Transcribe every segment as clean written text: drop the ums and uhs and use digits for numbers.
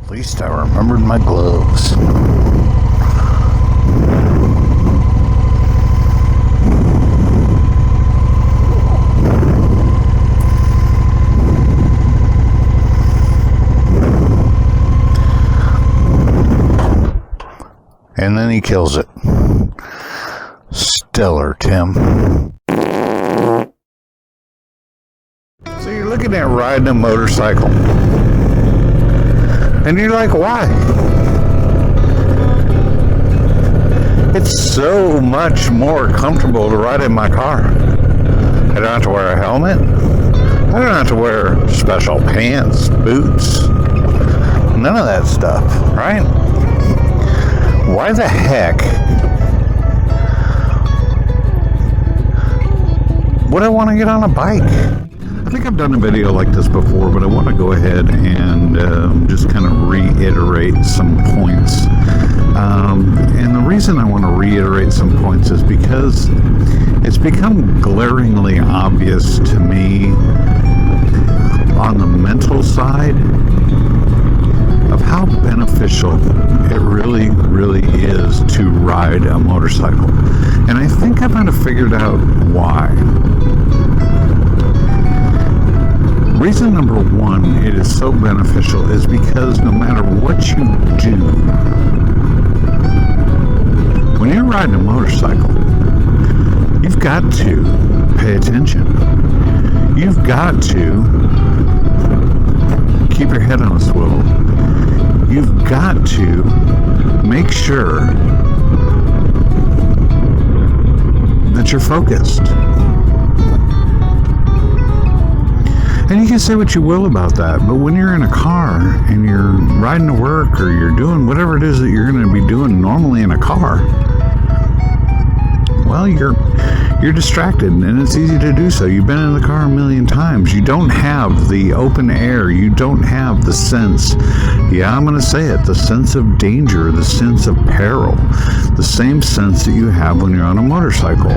At least I remembered my gloves. And then he kills it. Stellar, Tim. So you're looking at riding a motorcycle. And you're like, why? It's so much more comfortable to ride in my car. I don't have to wear a helmet. I don't have to wear special pants, boots. None of that stuff, right? Why the heck would I want to get on a bike? I think I've done a video like this before, but I want to go ahead and just kind of reiterate some points. And the reason I want to reiterate some points is because it's become glaringly obvious to me on the mental side of how beneficial it really, really is to ride a motorcycle. And I think I might have figured out why. Reason number one it is so beneficial is because no matter what you do, when you're riding a motorcycle, you've got to pay attention. You've got to keep your head on a swivel. You've got to make sure that you're focused. And you can say what you will about that, but when you're in a car and you're riding to work or you're doing whatever it is that you're going to be doing normally in a car, well, you're distracted, and it's easy to do so. You've been in the car a million times. You don't have the open air. You don't have the sense, I'm going to say it, the sense of danger, the sense of peril, the same sense that you have when you're on a motorcycle.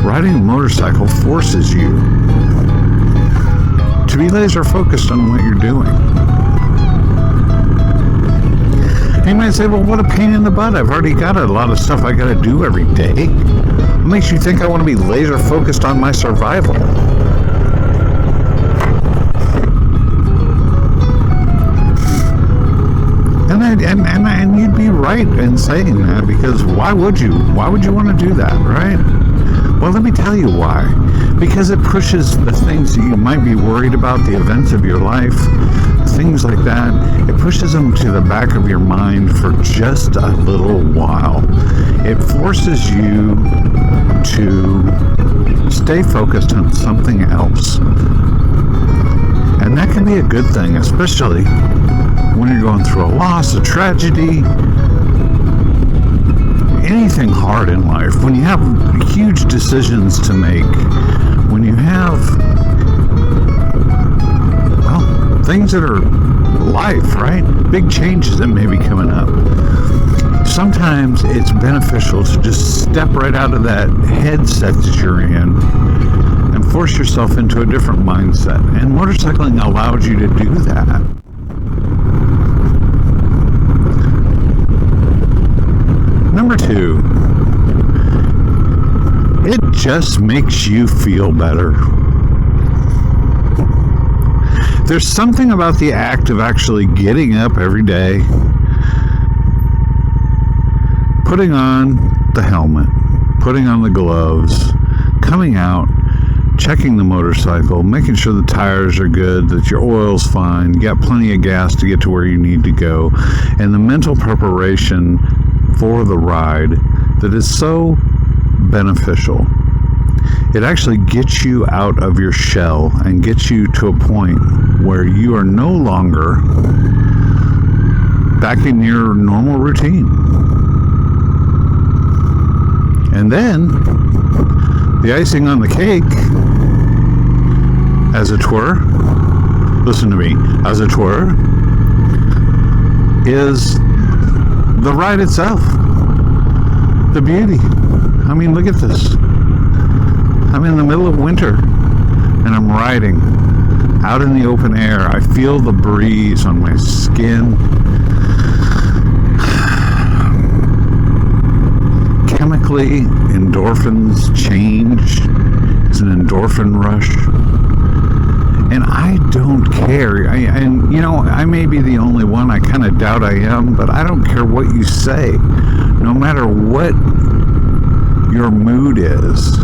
Riding a motorcycle forces you to be laser focused on what you're doing. You might say, well, what a pain in the butt. I've already got a lot of stuff I got to do every day. What makes you think I want to be laser focused on my survival? And you'd be right in saying that, because why would you? Why would you want to do that, right? Well, let me tell you why. Because it pushes the things that you might be worried about, the events of your life, things like that, it pushes them to the back of your mind for just a little while. It forces you to stay focused on something else. And that can be a good thing, especially when you're going through a loss, a tragedy, anything hard in life, when you have huge decisions to make, when you have, well, things that are life, right? Big changes that may be coming up. Sometimes it's beneficial to just step right out of that headset that you're in and force yourself into a different mindset. And motorcycling allows you to do that. Number two, it just makes you feel better. There's something about the act of actually getting up every day, putting on the helmet, putting on the gloves, coming out, checking the motorcycle, making sure the tires are good, that your oil's fine, you got plenty of gas to get to where you need to go, and the mental preparation for the ride that is so beneficial. It actually gets you out of your shell and gets you to a point where you are no longer back in your normal routine. And then the icing on the cake, as it were, listen to me, as it were, is the ride itself. The beauty. I mean, look at this. I'm in the middle of winter and I'm riding out in the open air. I feel the breeze on my skin. chemically, endorphins change. It's an endorphin rush. And I don't care. I may be the only one. I kind of doubt I am, but I don't care what you say. No matter what your mood is,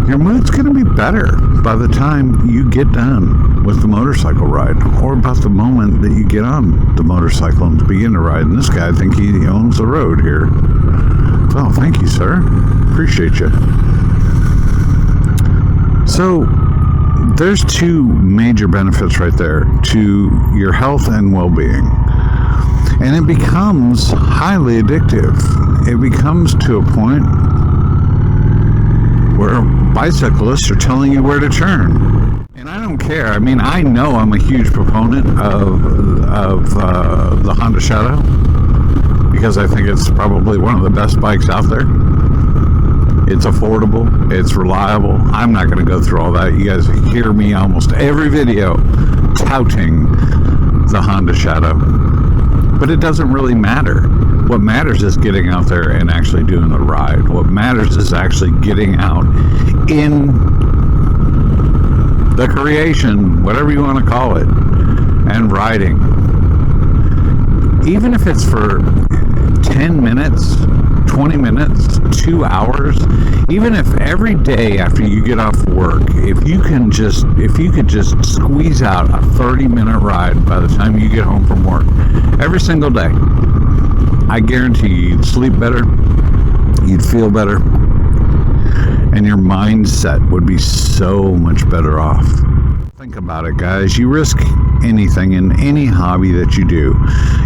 your mood's going to be better by the time you get done with the motorcycle ride, or about the moment that you get on the motorcycle and begin to ride. And this guy, I think he owns the road here. Well, thank you, sir. Appreciate you. So, there's two major benefits right there to your health and well-being. And it becomes highly addictive. It becomes to a point where bicyclists are telling you where to turn. And I don't care. I mean, I know I'm a huge proponent of the Honda Shadow, because I think it's probably one of the best bikes out there. It's affordable, it's reliable. I'm not going to go through all that. You guys hear me almost every video touting the Honda Shadow. But it doesn't really matter. What matters is getting out there and actually doing the ride. What matters is actually getting out in the creation, whatever you want to call it, and riding. Even if it's for 10 minutes, 20 minutes, 2 hours, even if every day after you get off work, if you could just squeeze out a 30-minute ride by the time you get home from work, every single day, I guarantee you'd sleep better, you'd feel better, and your mindset would be so much better off. Think about it, guys. You risk anything in any hobby that you do.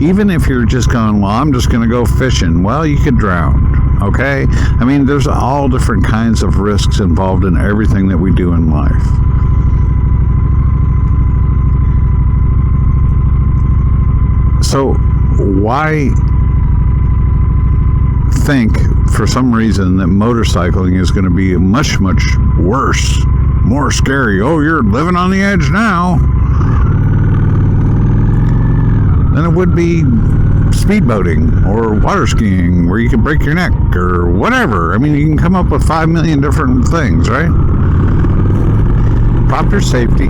Even if you're just going, well, I'm just going to go fishing. Well, you could drown, okay? I mean, there's all different kinds of risks involved in everything that we do in life. So why think for some reason that motorcycling is going to be much, much worse, more scary? Oh, you're living on the edge now, than it would be speedboating or water skiing, where you can break your neck or whatever. I mean, you can come up with 5 million different things, right? Proper safety,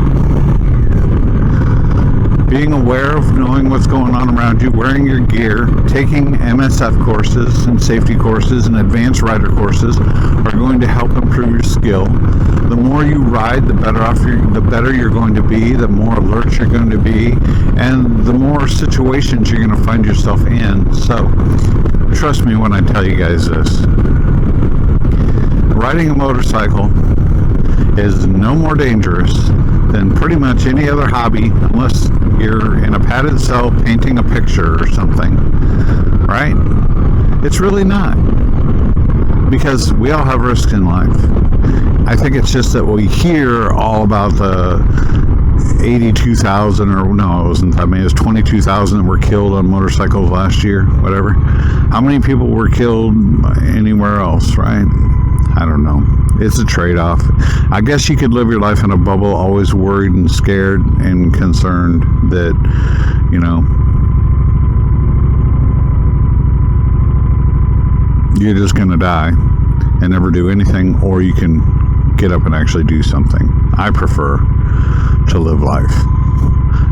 being aware of knowing what's going on around you, wearing your gear, taking MSF courses and safety courses and advanced rider courses are going to help improve your skill. The more you ride, the better you're going to be, the more alert you're going to be, and the more situations you're going to find yourself in. So, trust me when I tell you guys this. Riding a motorcycle is no more dangerous than pretty much any other hobby, unless you're in a padded cell painting a picture or something, right? It's really not, because we all have risks in life. I think it's just that we hear all about the 82,000, or no, it wasn't, I mean, it was 22,000 that were killed on motorcycles last year, whatever. How many people were killed anywhere else, right? I don't know. It's a trade-off. I guess you could live your life in a bubble, always worried and scared and concerned that, you know, you're just going to die and never do anything, or you can get up and actually do something. I prefer to live life.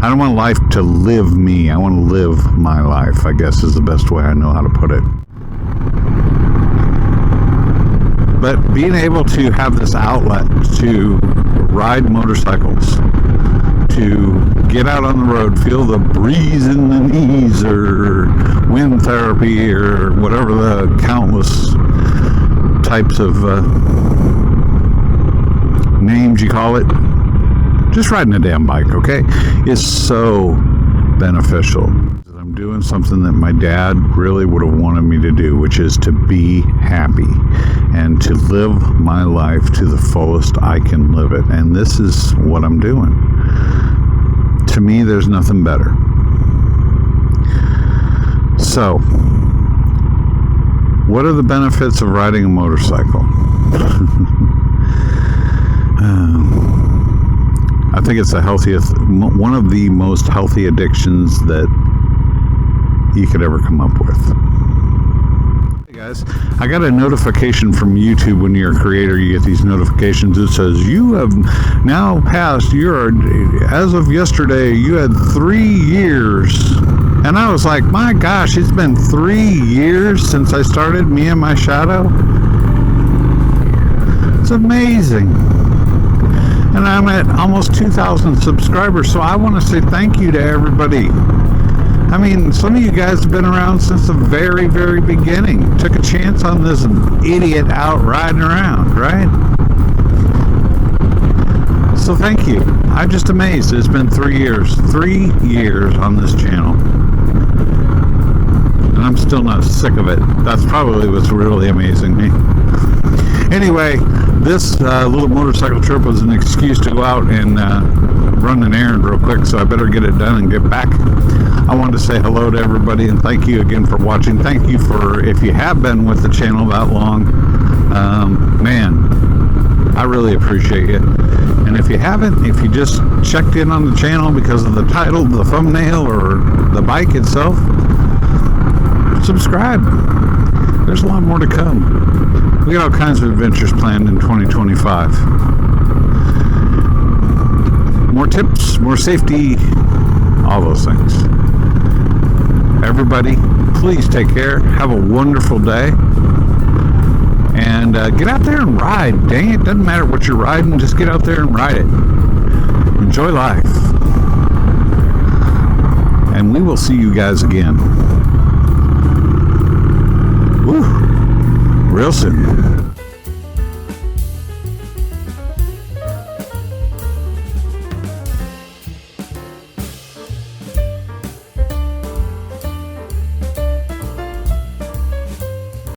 I don't want life to live me. I want to live my life, I guess is the best way I know how to put it. But being able to have this outlet to ride motorcycles, to get out on the road, feel the breeze in the knees, or wind therapy, or whatever the countless types of names you call it, just riding a damn bike, okay, is so beneficial. I'm doing something that my dad really would have wanted me to do, which is to be happy and to live my life to the fullest I can live it. And this is what I'm doing. To me, there's nothing better. So, what are the benefits of riding a motorcycle? I think it's the healthiest, one of the most healthy addictions that you could ever come up with. Guys, I got a notification from YouTube. When you're a creator, you get these notifications. It says you have now passed as of yesterday, you had 3 years. And I was like, my gosh, it's been 3 years since I started Me and My Shadow. It's amazing. And I'm at almost 2,000 subscribers, so I want to say thank you to everybody. I mean, some of you guys have been around since the very, very beginning. Took a chance on this idiot out riding around, right? So thank you. I'm just amazed. It's been 3 years. 3 years on this channel. And I'm still not sick of it. That's probably what's really amazing me. Anyway, this little motorcycle trip was an excuse to go out and run an errand real quick, so I better get it done and get back. I wanted to say hello to everybody and thank you again for watching. Thank you for, if you have been with the channel that long, man, I really appreciate it. And if you haven't, if you just checked in on the channel because of the title, the thumbnail, or the bike itself, subscribe. There's a lot more to come. We got all kinds of adventures planned in 2025. More tips, more safety, all those things. Everybody, please take care. Have a wonderful day. And get out there and ride. Dang it, doesn't matter what you're riding, just get out there and ride it. Enjoy life. And we will see you guys again. Woo. Real soon.